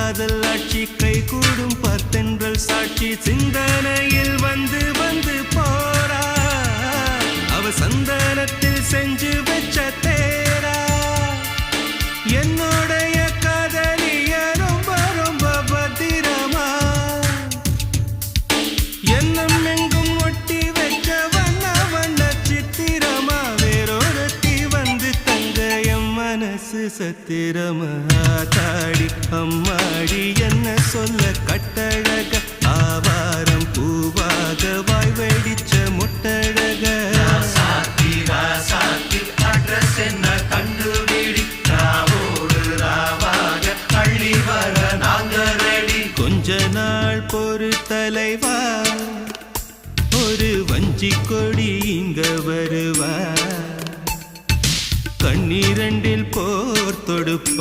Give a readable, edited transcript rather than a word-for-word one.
காதல் ஆட்சி கை கூடும் பார்த்தென்றல் சாட்சி சிந்தனையில் வந்து வந்து போறா அவ சந்தனத்தில் செஞ்சு வச்ச தேரா என்னுடைய காதலிய ரொம்ப ரொம்ப பத்திரமா என்னும் எங்கும் ஒட்டி வச்ச வண்ண வண்ண சித்திரமா வேறொருத்தி வந்து தங்க என் மனசு சத்திரமா தாடி அம்மாடி என்ன சொல்ல கட்டழக ஆவாரம் பூவாக வாய் வெடிச்ச முட்டழக அட்ரஸ் என்ன கண்டுபிடி ராவோடு ராவாக அள்ளி வர நாங்க ரெடி கொஞ்ச நாள் பொறு தலைவா ஒரு வஞ்சி கொடி இங்க வருவா கண்ணீரண்டில் போர் தொடுப்பா